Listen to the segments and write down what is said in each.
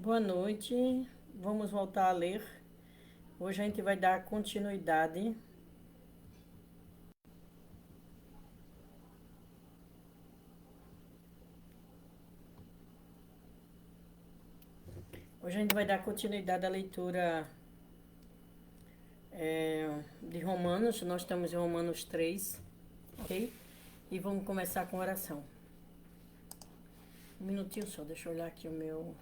Boa noite, vamos voltar a ler. Hoje a gente vai dar continuidade. Hoje a gente vai dar continuidade à leitura de Romanos. Nós estamos em Romanos 3, ok? E vamos começar com oração. Um minutinho só, deixa eu olhar aqui o meu...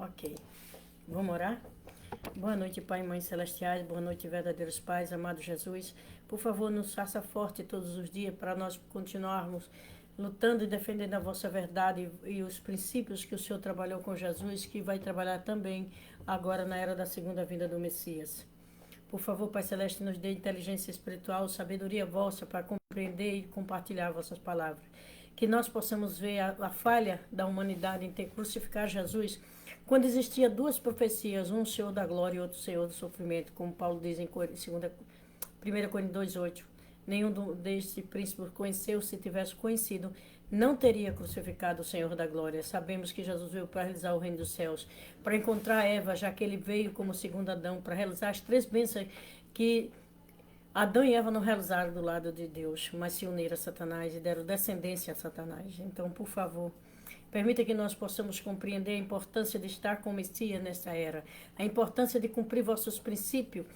Ok, vamos orar? Boa noite, Pai e Mãe Celestiais, boa noite, verdadeiros pais, amado Jesus. Por favor, nos faça forte todos os dias para nós continuarmos lutando e defendendo a vossa verdade e os princípios que o Senhor trabalhou com Jesus, que vai trabalhar também agora na era da segunda vinda do Messias. Por favor, Pai Celeste, nos dê inteligência espiritual, sabedoria vossa para compreender e compartilhar vossas palavras. Que nós possamos ver a falha da humanidade em ter crucificado Jesus, quando existia duas profecias, um Senhor da glória e outro Senhor do sofrimento, como Paulo diz em 1 Coríntios 2:8. Nenhum destes príncipes conheceu, se tivesse conhecido, não teria crucificado o Senhor da glória. Sabemos que Jesus veio para realizar o reino dos céus, para encontrar Eva, já que ele veio como segundo Adão, para realizar as três bênçãos que Adão e Eva não realizaram do lado de Deus, mas se uniram a Satanás e deram descendência a Satanás. Então, por favor, permita que nós possamos compreender a importância de estar com o Messias nessa era, a importância de cumprir vossos princípios,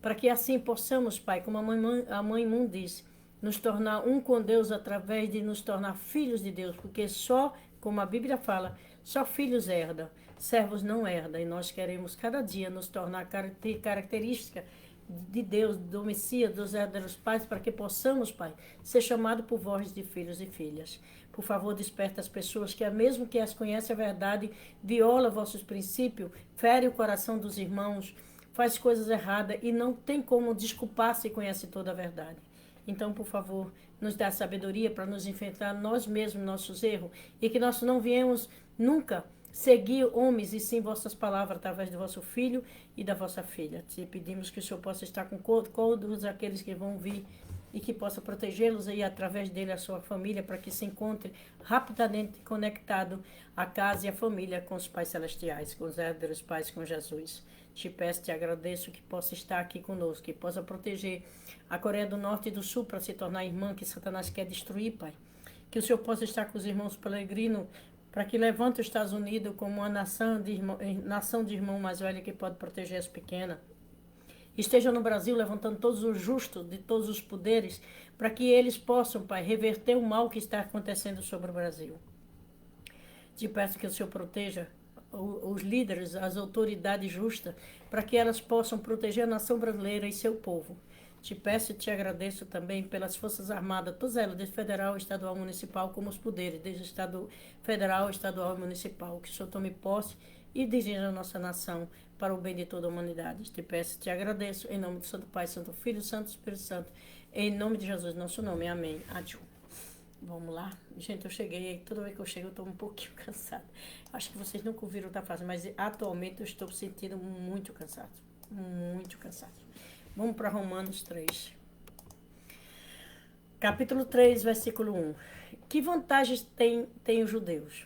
para que assim possamos, Pai, como a mãe Moon diz, nos tornar um com Deus através de nos tornar filhos de Deus, porque só, como a Bíblia fala, só filhos herdam, servos não herdam, e nós queremos cada dia nos tornar característica de Deus, do Messias, dos verdadeiros pais, para que possamos, Pai, ser chamados por vós de filhos e filhas. Por favor, desperta as pessoas que, mesmo que as conhecem a verdade, viola vossos princípios, fere o coração dos irmãos, faz coisas erradas e não tem como desculpar se conhece toda a verdade. Então, por favor, nos dá sabedoria para nos enfrentar nós mesmos, nossos erros, e que nós não viemos nunca seguir homens e sim vossas palavras através do vosso filho e da vossa filha. Te pedimos que o Senhor possa estar com todos aqueles que vão vir e que possa protegê-los e através dele a sua família, para que se encontre rapidamente conectado a casa e a família com os pais celestiais, com os verdadeiros pais, com Jesus. Te peço, te agradeço que possa estar aqui conosco, que possa proteger a Coreia do Norte e do Sul para se tornar irmã que Satanás quer destruir, Pai. Que o Senhor possa estar com os irmãos peregrinos, para que levante os Estados Unidos como uma nação de irmão mais velha que pode proteger as pequenas. Esteja no Brasil levantando todos os justos de todos os poderes, para que eles possam, Pai, reverter o mal que está acontecendo sobre o Brasil. Te peço que o Senhor proteja os líderes, as autoridades justas, para que elas possam proteger a nação brasileira e seu povo. Te peço e te agradeço também pelas Forças Armadas, todas elas, desde federal, estadual, municipal, como os poderes, desde o estado federal, estadual e municipal. Que o Senhor tome posse e dirija a nossa nação para o bem de toda a humanidade. Te peço e te agradeço, em nome do Santo Pai, Santo Filho, Santo Espírito Santo, em nome de Jesus, nosso nome. Amém. Adiós. Vamos lá. Gente, eu cheguei, toda vez que eu chego eu estou um pouquinho cansada. Acho que vocês nunca ouviram outra frase, mas atualmente eu estou sentindo muito cansado. Muito cansado. Vamos para Romanos 3. Capítulo 3, versículo 1. Que vantagens tem os judeus?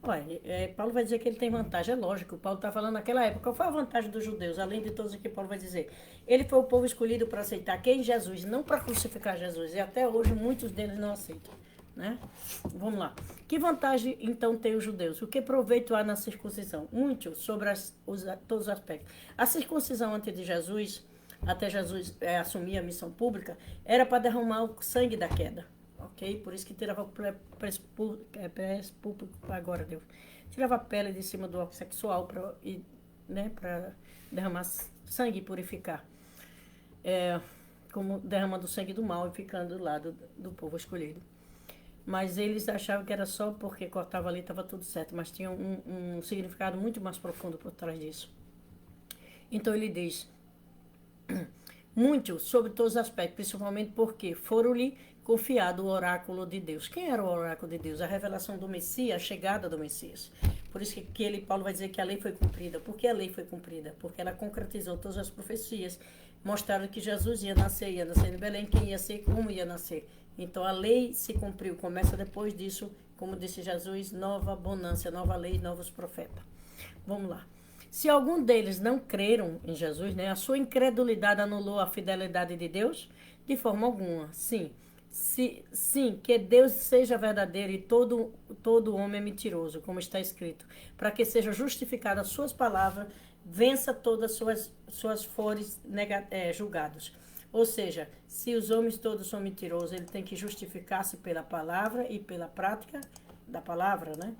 Olha, Paulo vai dizer que ele tem vantagem, é lógico. Paulo está falando naquela época. Qual foi a vantagem dos judeus? Além de todos que Paulo vai dizer. Ele foi o povo escolhido para aceitar quem? Jesus, não para crucificar Jesus. E até hoje muitos deles não aceitam. Né? Vamos lá. Que vantagem então tem os judeus? O que proveito há na circuncisão? Muito sobre todos os aspectos. A circuncisão antes de Jesus, até Jesus assumir a missão pública, era para derramar o sangue da queda. Ok? Por isso que tirava o público agora, Deus. Tirava a pele de cima do órgão sexual para derramar sangue e purificar. Como derramando o sangue do mal e ficando do lado do povo escolhido. Mas eles achavam que era só porque cortava ali e estava tudo certo, mas tinha um significado muito mais profundo por trás disso. Então ele diz, muito sobre todos os aspectos, principalmente porque foram-lhe confiado o oráculo de Deus. Quem era o oráculo de Deus? A revelação do Messias, a chegada do Messias. Por isso que Paulo vai dizer que a lei foi cumprida. Por que a lei foi cumprida? Porque ela concretizou todas as profecias mostraram que Jesus ia nascer em Belém, quem ia ser, como ia nascer. Então a lei se cumpriu, começa depois disso, como disse Jesus, nova bonança, nova lei, novos profetas. Vamos lá. Se algum deles não creram em Jesus, né, a sua incredulidade anulou a fidelidade de Deus? De forma alguma, sim. Sim, que Deus seja verdadeiro e todo homem é mentiroso, como está escrito, para que seja justificada as suas palavras, vença todas suas fores julgados. Ou seja, se os homens todos são mentirosos, ele tem que justificar-se pela palavra e pela prática da palavra, né?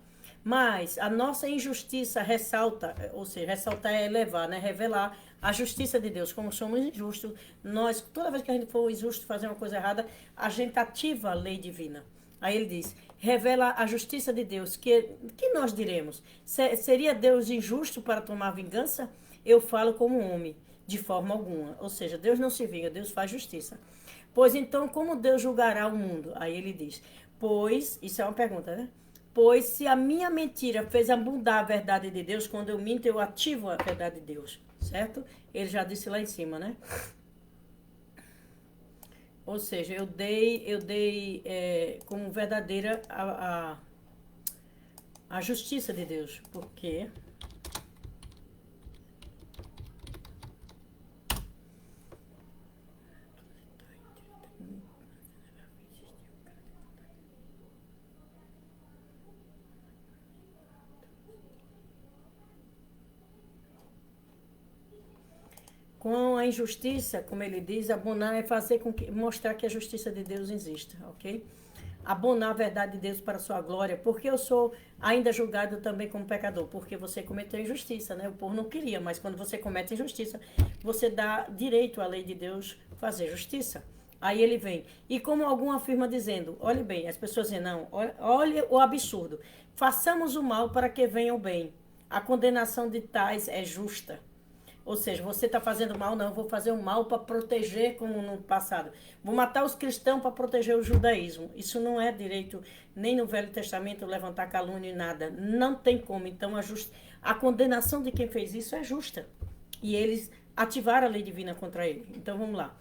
Mas a nossa injustiça ressalta, ou seja, ressaltar é elevar, né? Revelar a justiça de Deus. Como somos injustos, nós, toda vez que a gente for injusto fazer uma coisa errada, a gente ativa a lei divina. Aí ele diz, revela a justiça de Deus. Que nós diremos? Seria Deus injusto para tomar vingança? Eu falo como homem, de forma alguma. Ou seja, Deus não se vinga, Deus faz justiça. Pois então, como Deus julgará o mundo? Aí ele diz, pois, isso é uma pergunta, né? Pois se a minha mentira fez abundar a verdade de Deus, quando eu minto, eu ativo a verdade de Deus, certo? Ele já disse lá em cima, né? Ou seja, eu dei como verdadeira a justiça de Deus, porque com a injustiça, como ele diz, abonar é fazer com que mostrar que a justiça de Deus existe, ok? Abonar a verdade de Deus para a sua glória, porque eu sou ainda julgado também como pecador, porque você cometeu injustiça, né? O povo não queria, mas quando você comete injustiça, você dá direito à lei de Deus fazer justiça. Aí ele vem, e como algum afirma dizendo, olhe bem, as pessoas dizem, não, olha o absurdo, façamos o mal para que venha o bem. A condenação de tais é justa. Ou seja, você está fazendo mal, não, eu vou fazer o mal para proteger, como no passado. Vou matar os cristãos para proteger o judaísmo. Isso não é direito, nem no Velho Testamento, levantar calúnia e nada. Não tem como. Então, a condenação de quem fez isso é justa. E eles ativaram a lei divina contra ele. Então, vamos lá.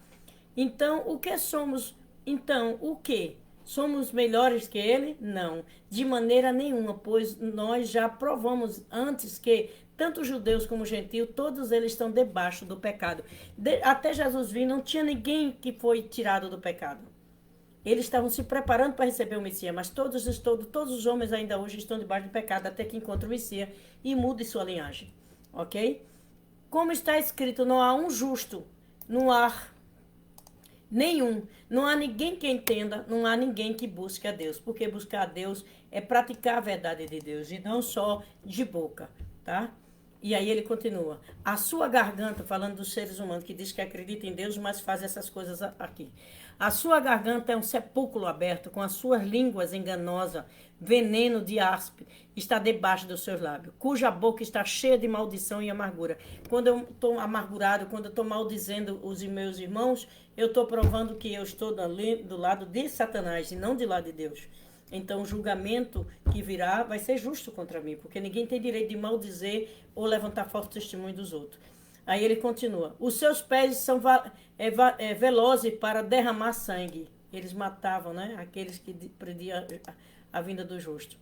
Então, o que somos? Então, o que? Somos melhores que ele? Não, de maneira nenhuma, pois nós já provamos antes que tanto judeus como gentios, todos eles estão debaixo do pecado. Até Jesus vir, não tinha ninguém que foi tirado do pecado. Eles estavam se preparando para receber o Messias, mas todos os homens ainda hoje estão debaixo do pecado, até que encontrem o Messias e mude sua linhagem. Ok? Como está escrito, não há um justo, não há nenhum. Não há ninguém que entenda, não há ninguém que busque a Deus. Porque buscar a Deus é praticar a verdade de Deus e não só de boca, tá? E aí ele continua. A sua garganta, falando dos seres humanos que diz que acredita em Deus, mas faz essas coisas aqui. A sua garganta é um sepulcro aberto, com as suas línguas enganosas, veneno de aspe, está debaixo dos seus lábios, cuja boca está cheia de maldição e amargura. Quando eu estou amargurado, quando eu estou maldizendo os meus irmãos, eu estou provando que eu estou do lado de Satanás e não do lado de Deus. Então, o julgamento que virá vai ser justo contra mim, porque ninguém tem direito de maldizer ou levantar falso testemunho dos outros. Aí ele continua. Os seus pés são velozes para derramar sangue. Eles matavam, né? Aqueles que prendiam a vinda do justo.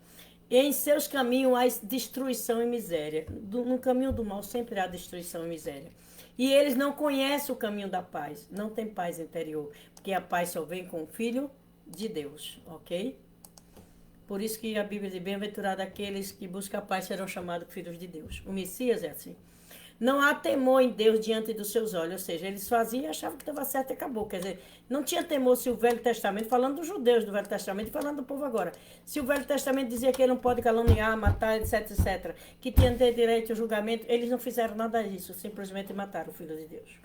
E em seus caminhos há destruição e miséria. No caminho do mal sempre há destruição e miséria. E eles não conhecem o caminho da paz. Não tem paz interior. Porque a paz só vem com o Filho de Deus. Ok? Por isso que a Bíblia diz, bem-aventurado aqueles que buscam a paz serão chamados filhos de Deus. O Messias é assim. Não há temor em Deus diante dos seus olhos. Ou seja, eles faziam e achavam que estava certo e acabou. Quer dizer, não tinha temor se o Velho Testamento, falando dos judeus do Velho Testamento e falando do povo agora. Se o Velho Testamento dizia que ele não pode caluniar, matar, etc, etc. Que tinha ter direito ao julgamento, eles não fizeram nada disso. Simplesmente mataram o Filho de Deus.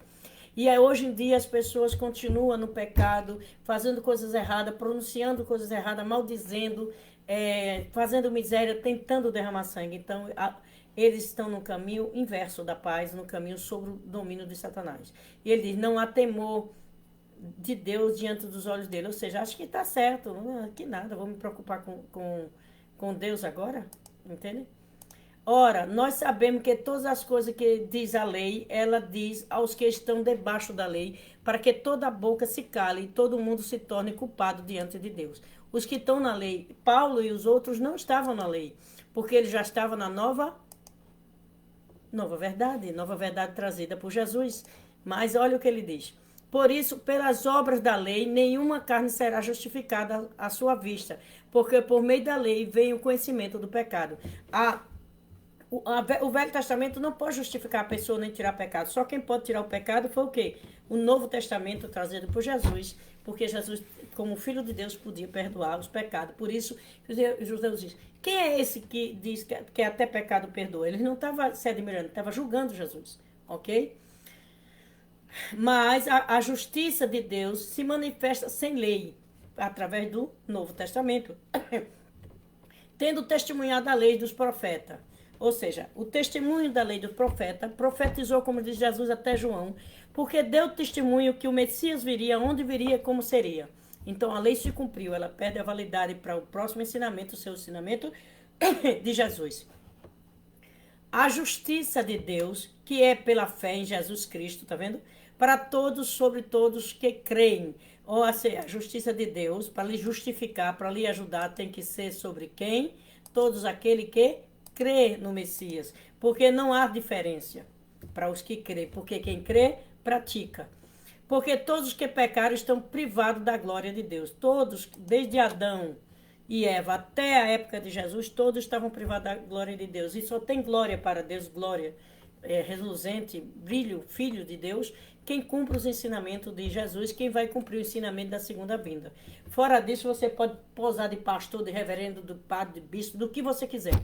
E aí, hoje em dia as pessoas continuam no pecado, fazendo coisas erradas, pronunciando coisas erradas, maldizendo, fazendo miséria, tentando derramar sangue. Então, eles estão no caminho inverso da paz, no caminho sobre o domínio de Satanás. E ele diz, não há temor de Deus diante dos olhos dele. Ou seja, acho que está certo, que nada, vou me preocupar com Deus agora, entende? Ora, nós sabemos que todas as coisas que diz a lei, ela diz aos que estão debaixo da lei, para que toda boca se cale e todo mundo se torne culpado diante de Deus. Os que estão na lei, Paulo e os outros não estavam na lei, porque eles já estavam na nova verdade trazida por Jesus. Mas olha o que ele diz. Por isso, pelas obras da lei, nenhuma carne será justificada à sua vista, porque por meio da lei vem o conhecimento do pecado. O Velho Testamento não pode justificar a pessoa nem tirar pecado. Só quem pode tirar o pecado foi o quê? O Novo Testamento trazido por Jesus, porque Jesus, como Filho de Deus, podia perdoar os pecados. Por isso, os judeus dizem, quem é esse que diz que até pecado perdoa? Ele não estava se admirando, estava julgando Jesus, ok? Mas a justiça de Deus se manifesta sem lei, através do Novo Testamento, tendo testemunhado a lei dos profetas. Ou seja, o testemunho da lei do profeta profetizou, como diz Jesus até João, porque deu testemunho que o Messias viria, onde viria, como seria. Então a lei se cumpriu, ela perde a validade para o próximo ensinamento, o seu ensinamento de Jesus. A justiça de Deus, que é pela fé em Jesus Cristo, tá vendo? Para todos, sobre todos que creem. Ou seja, a justiça de Deus, para lhe justificar, para lhe ajudar, tem que ser sobre quem? Todos aquele que crê no Messias. Porque não há diferença para os que crê. Porque quem crê, pratica. Porque todos os que pecaram estão privados da glória de Deus. Todos, desde Adão e Eva até a época de Jesus, todos estavam privados da glória de Deus. E só tem glória para Deus, glória reluzente, brilho, filho de Deus, quem cumpre os ensinamentos de Jesus, quem vai cumprir o ensinamento da segunda vinda. Fora disso, você pode posar de pastor, de reverendo, de padre, de bispo, do que você quiser.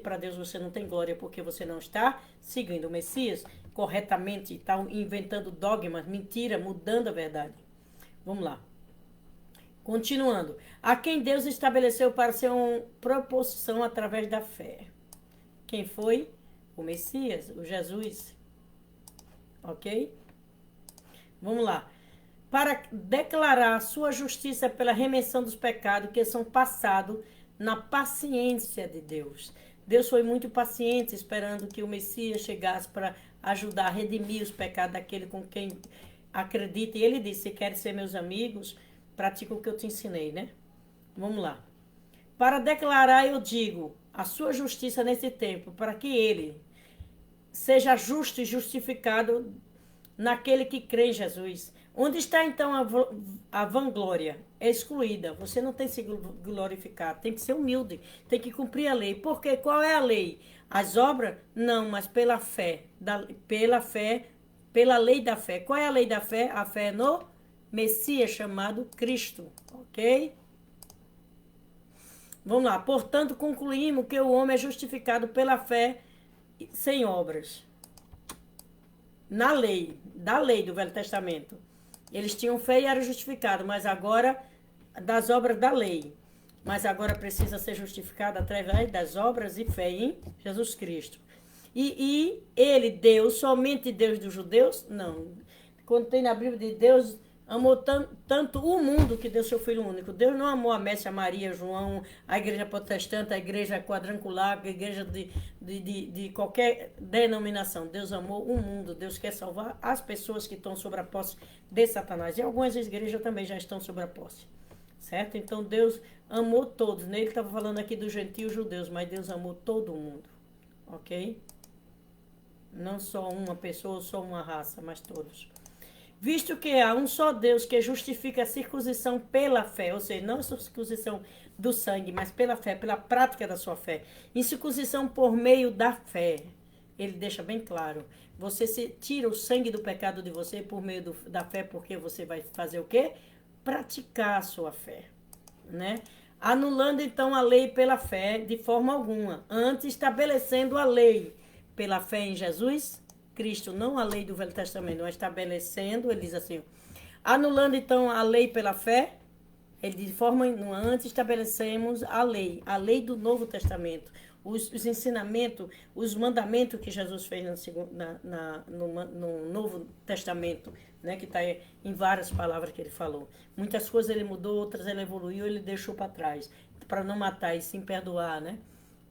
Para Deus você não tem glória, porque você não está seguindo o Messias corretamente, está inventando dogmas, mentira, mudando a verdade. Vamos lá. Continuando. A quem Deus estabeleceu para ser uma proposição através da fé. Quem foi? O Messias, o Jesus. Ok? Vamos lá. Para declarar a sua justiça pela remissão dos pecados que são passados na paciência de Deus. Deus foi muito paciente esperando que o Messias chegasse para ajudar a redimir os pecados daquele com quem acredita. E ele disse, se querem ser meus amigos, pratica o que eu te ensinei, né? Vamos lá. Para declarar, eu digo, a sua justiça nesse tempo, para que ele seja justo e justificado naquele que crê em Jesus. Onde está então a vanglória? É excluída. Você não tem que se glorificar, tem que ser humilde, tem que cumprir a lei. Porque qual é a lei? As obras? Não, mas pela fé. Pela lei da fé. Qual é a lei da fé? A fé é no Messias chamado Cristo, ok? Vamos lá. Portanto, concluímos que o homem é justificado pela fé sem obras. Na lei, da lei do Velho Testamento. Eles tinham fé e eram justificados, mas agora, das obras da lei. Mas agora precisa ser justificado através das obras e fé em Jesus Cristo. E ele, Deus, somente Deus dos judeus? Não. Quando tem na Bíblia de Deus, amou tanto o mundo que deu seu Filho único. Deus não amou a Messia, Maria, João, a igreja protestante, a igreja quadrangular, a igreja de qualquer denominação. Deus amou o mundo. Deus quer salvar as pessoas que estão sob a posse de Satanás. E algumas igrejas também já estão sob a posse. Certo? Então Deus amou todos. Ele estava falando aqui dos gentios judeus, mas Deus amou todo mundo. Ok? Não só uma pessoa ou só uma raça, mas todos. Visto que há um só Deus que justifica a circuncisão pela fé, ou seja, não a circuncisão do sangue, mas pela fé, pela prática da sua fé. Incircuncisão por meio da fé. Ele deixa bem claro. Você se tira o sangue do pecado de você por meio da fé, porque você vai fazer o quê? Praticar a sua fé, né? Anulando então a lei pela fé de forma alguma, antes estabelecendo a lei pela fé em Jesus Cristo, não a lei do Velho Testamento, mas estabelecendo, ele diz assim, anulando então a lei pela fé, ele de forma alguma, antes estabelecemos a lei do Novo Testamento, os ensinamentos, os mandamentos que Jesus fez no Novo Testamento, né, que está em várias palavras que ele falou. Muitas coisas ele mudou, outras ele evoluiu, ele deixou para trás, para não matar e sim perdoar, né?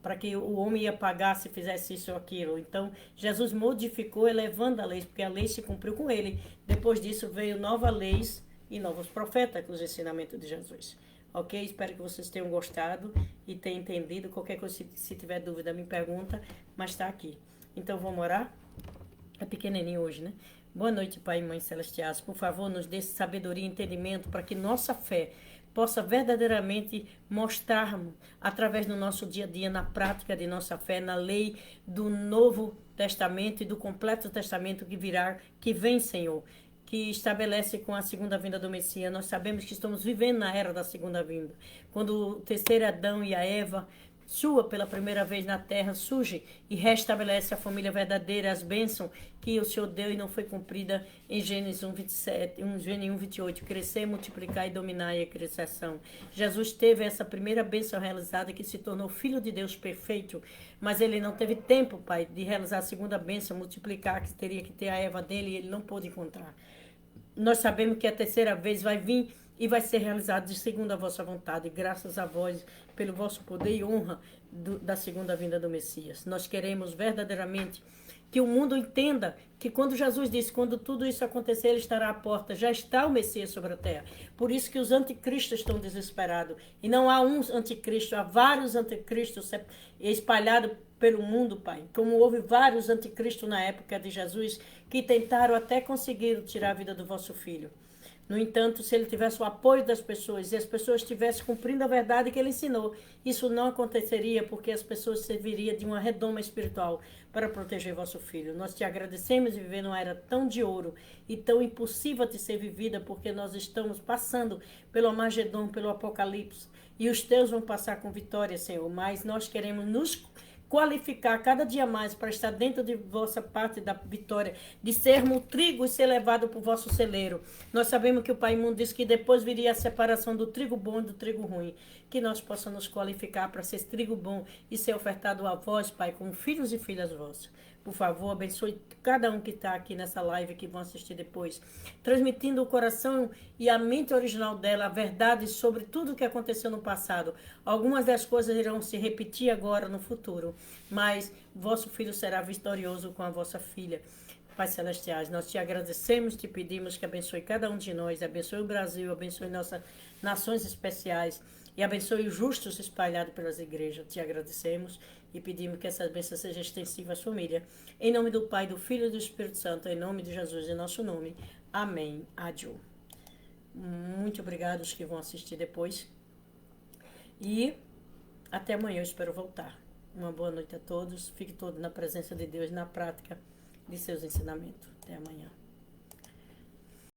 para que o homem ia pagar se fizesse isso ou aquilo. Então, Jesus modificou elevando a lei, porque a lei se cumpriu com ele. Depois disso veio novas leis e novos profetas com os ensinamentos de Jesus. Ok? Espero que vocês tenham gostado e tenham entendido. Qualquer coisa, se tiver dúvida, me pergunta, mas está aqui. Então, vamos orar? É pequenininho hoje, né? Boa noite, Pai e Mãe Celestiais. Por favor, nos dê sabedoria e entendimento para que nossa fé possa verdadeiramente mostrarmos, através do nosso dia a dia, na prática de nossa fé, na lei do Novo Testamento e do completo Testamento que virá, que vem, Senhor, que estabelece com a segunda vinda do Messias. Nós sabemos que estamos vivendo na era da segunda vinda, quando o terceiro Adão e a Eva sua pela primeira vez na terra, surge e restabelece a família verdadeira, as bênçãos que o Senhor deu e não foi cumprida em Gênesis 1, 27, Gênesis 1, 28. Crescer, multiplicar e dominar e a criação. Jesus teve essa primeira bênção realizada que se tornou Filho de Deus perfeito, mas ele não teve tempo, Pai, de realizar a segunda bênção, multiplicar, que teria que ter a Eva dele e ele não pôde encontrar. Nós sabemos que a terceira vez vai vir e vai ser realizado de segundo a vossa vontade, graças a vós, pelo vosso poder e honra da segunda vinda do Messias. Nós queremos verdadeiramente que o mundo entenda que quando Jesus disse, quando tudo isso acontecer, ele estará à porta, já está o Messias sobre a terra. Por isso que os anticristos estão desesperados. E não há um anticristo, há vários anticristos espalhados pelo mundo, Pai. Como houve vários anticristos na época de Jesus, que tentaram até conseguir tirar a vida do vosso filho. No entanto, se ele tivesse o apoio das pessoas e as pessoas estivessem cumprindo a verdade que ele ensinou, isso não aconteceria porque as pessoas serviriam de uma redoma espiritual para proteger vosso filho. Nós te agradecemos de viver numa era tão de ouro e tão impossível de ser vivida porque nós estamos passando pelo Armagedon, pelo Apocalipse e os teus vão passar com vitória, Senhor, mas nós queremos nos qualificar cada dia mais para estar dentro de vossa parte da vitória, de sermos o trigo e ser levado para o vosso celeiro. Nós sabemos que o Pai Imundo disse que depois viria a separação do trigo bom e do trigo ruim. Que nós possamos nos qualificar para ser trigo bom e ser ofertado a vós, Pai, como filhos e filhas vossos. Por favor, abençoe cada um que está aqui nessa live, que vão assistir depois, transmitindo o coração e a mente original dela, a verdade sobre tudo o que aconteceu no passado. Algumas das coisas irão se repetir agora no futuro, mas vosso filho será vitorioso com a vossa filha. Pai Celestiais, nós te agradecemos, te pedimos que abençoe cada um de nós, abençoe o Brasil, abençoe nossas nações especiais e abençoe os justos espalhados pelas igrejas. Te agradecemos e pedimos que essa bênção seja extensiva às famílias. Em nome do Pai, do Filho e do Espírito Santo, em nome de Jesus, em nosso nome. Amém. Adiós. Muito obrigado aos que vão assistir depois. E até amanhã, eu espero voltar. Uma boa noite a todos. Fique todo na presença de Deus, na prática de seus ensinamentos. Até amanhã.